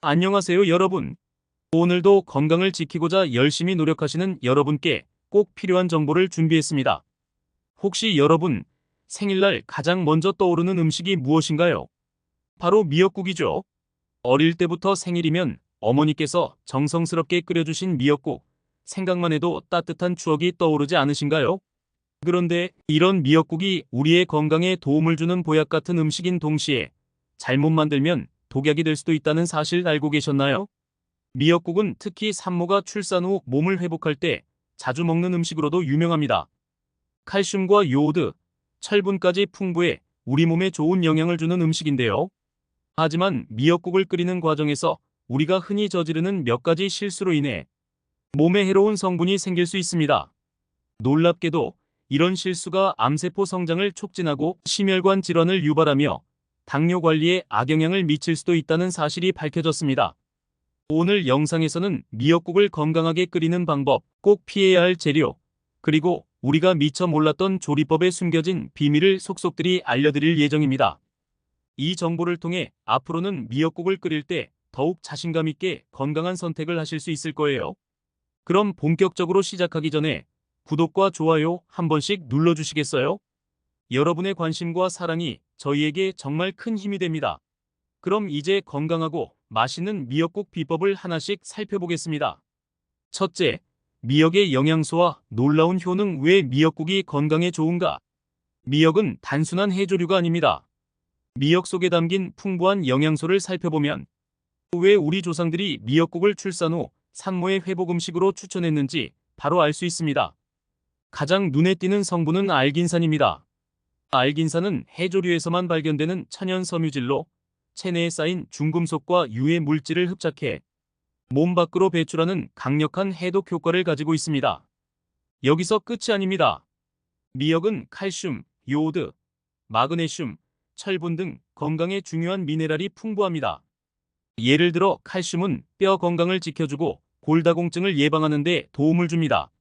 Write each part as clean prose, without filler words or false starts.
안녕하세요, 여러분. 오늘도 건강을 지키고자 열심히 노력하시는 여러분께 꼭 필요한 정보를 준비했습니다. 혹시 여러분, 생일날 가장 먼저 떠오르는 음식이 무엇인가요? 바로 미역국이죠. 어릴 때부터 생일이면 어머니께서 정성스럽게 끓여주신 미역국, 생각만 해도 따뜻한 추억이 떠오르지 않으신가요? 그런데 이런 미역국이 우리의 건강에 도움을 주는 보약 같은 음식인 동시에 잘못 만들면 독약이 될 수도 있다는 사실 알고 계셨나요? 미역국은 특히 산모가 출산 후 몸을 회복할 때 자주 먹는 음식으로도 유명합니다. 칼슘과 요오드, 철분까지 풍부해 우리 몸에 좋은 영향을 주는 음식인데요. 하지만 미역국을 끓이는 과정에서 우리가 흔히 저지르는 몇 가지 실수로 인해 몸에 해로운 성분이 생길 수 있습니다. 놀랍게도 이런 실수가 암세포 성장을 촉진하고 심혈관 질환을 유발하며 당뇨 관리에 악영향을 미칠 수도 있다는 사실이 밝혀졌습니다. 오늘 영상에서는 미역국을 건강하게 끓이는 방법, 꼭 피해야 할 재료, 그리고 우리가 미처 몰랐던 조리법에 숨겨진 비밀을 속속들이 알려드릴 예정입니다. 이 정보를 통해 앞으로는 미역국을 끓일 때 더욱 자신감 있게 건강한 선택을 하실 수 있을 거예요. 그럼 본격적으로 시작하기 전에 구독과 좋아요 한 번씩 눌러주시겠어요? 여러분의 관심과 사랑이 저희에게 정말 큰 힘이 됩니다. 그럼 이제 건강하고 맛있는 미역국 비법을 하나씩 살펴보겠습니다. 첫째, 미역의 영양소와 놀라운 효능. 왜 미역국이 건강에 좋은가? 미역은 단순한 해조류가 아닙니다. 미역 속에 담긴 풍부한 영양소를 살펴보면 왜 우리 조상들이 미역국을 출산 후 산모의 회복 음식으로 추천했는지 바로 알 수 있습니다. 가장 눈에 띄는 성분은 알긴산입니다. 알긴산은 해조류에서만 발견되는 천연 섬유질로 체내에 쌓인 중금속과 유해 물질을 흡착해 몸 밖으로 배출하는 강력한 해독 효과를 가지고 있습니다. 여기서 끝이 아닙니다. 미역은 칼슘, 요오드, 마그네슘, 철분 등 건강에 중요한 미네랄이 풍부합니다. 예를 들어 칼슘은 뼈 건강을 지켜주고 골다공증을 예방하는 데 도움을 줍니다.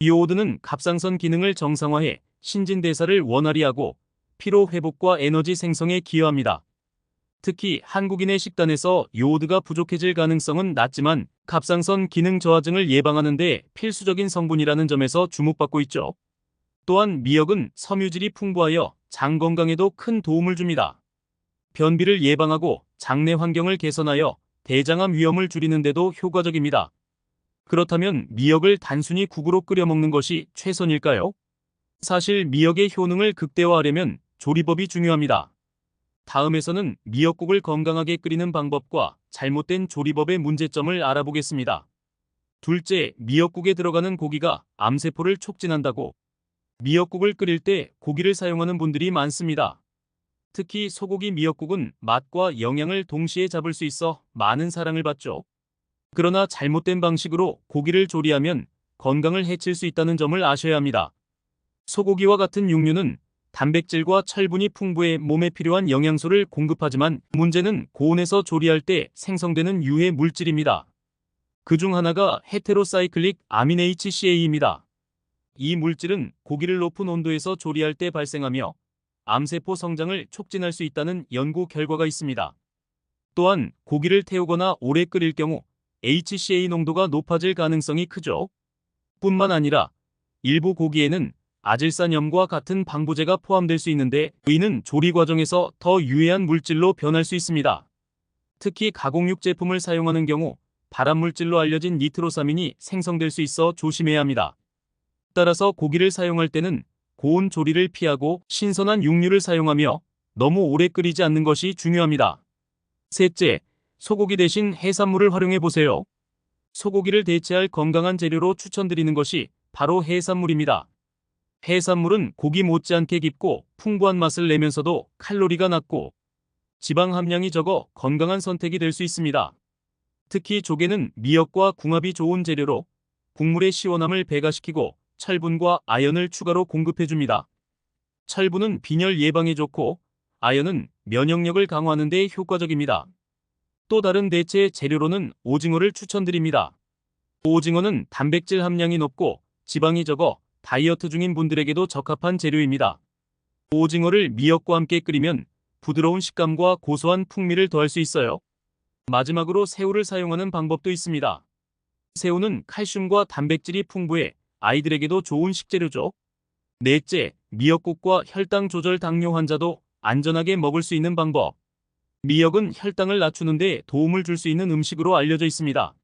요오드는 갑상선 기능을 정상화해 신진대사를 원활히 하고 피로 회복과 에너지 생성에 기여합니다. 특히 한국인의 식단에서 요오드가 부족해질 가능성은 낮지만 갑상선 기능 저하증을 예방하는 데 필수적인 성분이라는 점에서 주목받고 있죠. 또한 미역은 섬유질이 풍부하여 장 건강에도 큰 도움을 줍니다. 변비를 예방하고 장내 환경을 개선하여 대장암 위험을 줄이는 데도 효과적입니다. 그렇다면 미역을 단순히 국으로 끓여 먹는 것이 최선일까요? 사실 미역의 효능을 극대화하려면 조리법이 중요합니다. 다음에서는 미역국을 건강하게 끓이는 방법과 잘못된 조리법의 문제점을 알아보겠습니다. 둘째, 미역국에 들어가는 고기가 암세포를 촉진한다고. 미역국을 끓일 때 고기를 사용하는 분들이 많습니다. 특히 소고기 미역국은 맛과 영양을 동시에 잡을 수 있어 많은 사랑을 받죠. 그러나 잘못된 방식으로 고기를 조리하면 건강을 해칠 수 있다는 점을 아셔야 합니다. 소고기와 같은 육류는 단백질과 철분이 풍부해 몸에 필요한 영양소를 공급하지만 문제는 고온에서 조리할 때 생성되는 유해 물질입니다. 그중 하나가 헤테로사이클릭 아민 HCA입니다. 이 물질은 고기를 높은 온도에서 조리할 때 발생하며 암세포 성장을 촉진할 수 있다는 연구 결과가 있습니다. 또한 고기를 태우거나 오래 끓일 경우 HCA 농도가 높아질 가능성이 크죠. 뿐만 아니라 일부 고기에는 아질산염과 같은 방부제가 포함될 수 있는데 이는 조리 과정에서 더 유해한 물질로 변할 수 있습니다. 특히 가공육 제품을 사용하는 경우 발암물질로 알려진 니트로사민이 생성될 수 있어 조심해야 합니다. 따라서 고기를 사용할 때는 고온 조리를 피하고 신선한 육류를 사용하며 너무 오래 끓이지 않는 것이 중요합니다. 셋째, 소고기 대신 해산물을 활용해 보세요. 소고기를 대체할 건강한 재료로 추천드리는 것이 바로 해산물입니다. 해산물은 고기 못지않게 깊고 풍부한 맛을 내면서도 칼로리가 낮고 지방 함량이 적어 건강한 선택이 될 수 있습니다. 특히 조개는 미역과 궁합이 좋은 재료로 국물의 시원함을 배가시키고 철분과 아연을 추가로 공급해줍니다. 철분은 빈혈 예방에 좋고 아연은 면역력을 강화하는 데 효과적입니다. 또 다른 대체 재료로는 오징어를 추천드립니다. 오징어는 단백질 함량이 높고 지방이 적어 다이어트 중인 분들에게도 적합한 재료입니다. 오징어를 미역과 함께 끓이면 부드러운 식감과 고소한 풍미를 더할 수 있어요. 마지막으로 새우를 사용하는 방법도 있습니다. 새우는 칼슘과 단백질이 풍부해 아이들에게도 좋은 식재료죠. 넷째, 미역국과 혈당 조절 당뇨 환자도 안전하게 먹을 수 있는 방법. 미역은 혈당을 낮추는 데 도움을 줄 수 있는 음식으로 알려져 있습니다.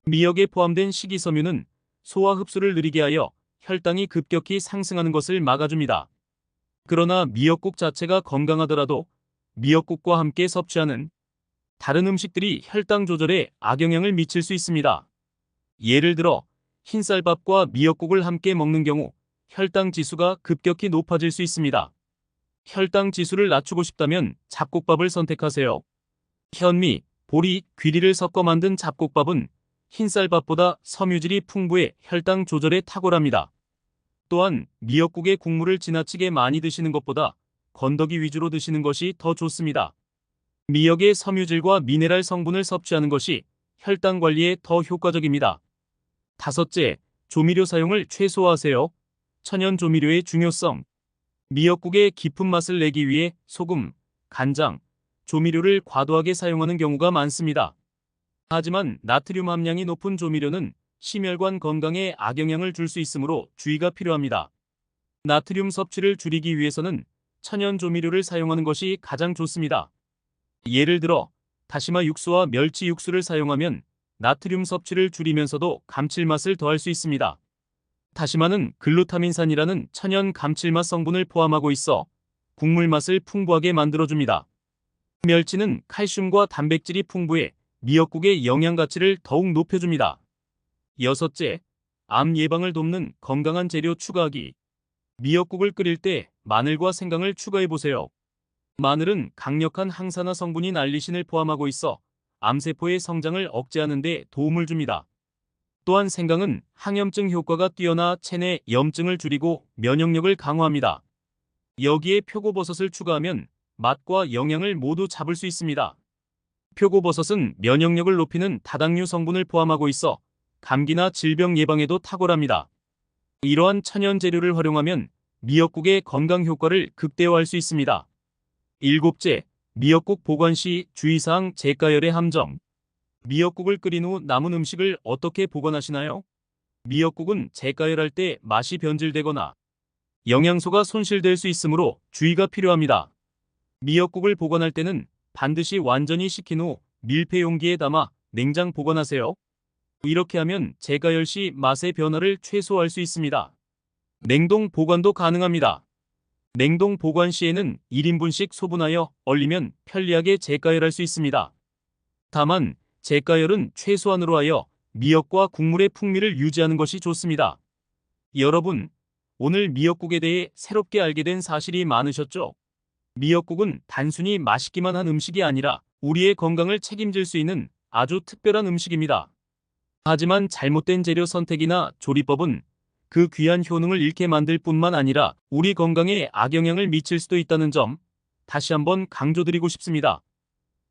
미역에 포함된 식이섬유는 소화 흡수를 느리게 하여 혈당이 급격히 상승하는 것을 막아줍니다. 그러나 미역국 자체가 건강하더라도 미역국과 함께 섭취하는 다른 음식들이 혈당 조절에 악영향을 미칠 수 있습니다. 예를 들어 흰쌀밥과 미역국을 함께 먹는 경우 혈당 지수가 급격히 높아질 수 있습니다. 혈당 지수를 낮추고 싶다면 잡곡밥을 선택하세요. 현미, 보리, 귀리를 섞어 만든 잡곡밥은 흰쌀밥보다 섬유질이 풍부해 혈당 조절에 탁월합니다. 또한 미역국의 국물을 지나치게 많이 드시는 것보다 건더기 위주로 드시는 것이 더 좋습니다. 미역의 섬유질과 미네랄 성분을 섭취하는 것이 혈당 관리에 더 효과적입니다. 다섯째, 조미료 사용을 최소화하세요. 천연 조미료의 중요성. 미역국의 깊은 맛을 내기 위해 소금, 간장, 조미료를 과도하게 사용하는 경우가 많습니다. 하지만 나트륨 함량이 높은 조미료는 심혈관 건강에 악영향을 줄 수 있으므로 주의가 필요합니다. 나트륨 섭취를 줄이기 위해서는 천연 조미료를 사용하는 것이 가장 좋습니다. 예를 들어 다시마 육수와 멸치 육수를 사용하면 나트륨 섭취를 줄이면서도 감칠맛을 더할 수 있습니다. 다시마는 글루타민산이라는 천연 감칠맛 성분을 포함하고 있어 국물 맛을 풍부하게 만들어줍니다. 멸치는 칼슘과 단백질이 풍부해 미역국의 영양 가치를 더욱 높여줍니다. 여섯째, 암 예방을 돕는 건강한 재료 추가하기. 미역국을 끓일 때 마늘과 생강을 추가해보세요. 마늘은 강력한 항산화 성분인 알리신을 포함하고 있어 암세포의 성장을 억제하는 데 도움을 줍니다. 또한 생강은 항염증 효과가 뛰어나 체내 염증을 줄이고 면역력을 강화합니다. 여기에 표고버섯을 추가하면 맛과 영양을 모두 잡을 수 있습니다. 표고버섯은 면역력을 높이는 다당류 성분을 포함하고 있어 감기나 질병 예방에도 탁월합니다. 이러한 천연 재료를 활용하면 미역국의 건강 효과를 극대화할 수 있습니다. 일곱째, 미역국 보관 시 주의사항 재가열의 함정. 미역국을 끓인 후 남은 음식을 어떻게 보관하시나요? 미역국은 재가열할 때 맛이 변질되거나 영양소가 손실될 수 있으므로 주의가 필요합니다. 미역국을 보관할 때는 반드시 완전히 식힌 후 밀폐 용기에 담아 냉장 보관하세요. 이렇게 하면 재가열 시 맛의 변화를 최소화할 수 있습니다. 냉동 보관도 가능합니다. 냉동 보관 시에는 1인분씩 소분하여 얼리면 편리하게 재가열할 수 있습니다. 다만 재가열은 최소한으로 하여 미역과 국물의 풍미를 유지하는 것이 좋습니다. 여러분, 오늘 미역국에 대해 새롭게 알게 된 사실이 많으셨죠? 미역국은 단순히 맛있기만 한 음식이 아니라 우리의 건강을 책임질 수 있는 아주 특별한 음식입니다. 하지만 잘못된 재료 선택이나 조리법은 그 귀한 효능을 잃게 만들 뿐만 아니라 우리 건강에 악영향을 미칠 수도 있다는 점 다시 한번 강조드리고 싶습니다.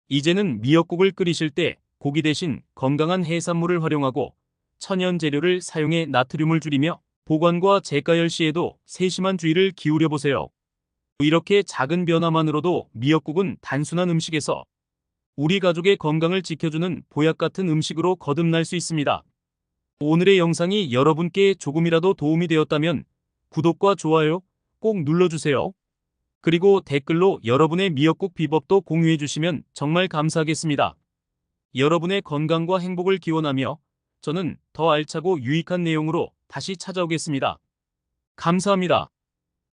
이제는 미역국을 끓이실 때 고기 대신 건강한 해산물을 활용하고 천연 재료를 사용해 나트륨을 줄이며 보관과 재가열 시에도 세심한 주의를 기울여 보세요. 이렇게 작은 변화만으로도 미역국은 단순한 음식에서 우리 가족의 건강을 지켜주는 보약 같은 음식으로 거듭날 수 있습니다. 오늘의 영상이 여러분께 조금이라도 도움이 되었다면 구독과 좋아요 꼭 눌러주세요. 그리고 댓글로 여러분의 미역국 비법도 공유해 주시면 정말 감사하겠습니다. 여러분의 건강과 행복을 기원하며 저는 더 알차고 유익한 내용으로 다시 찾아오겠습니다. 감사합니다.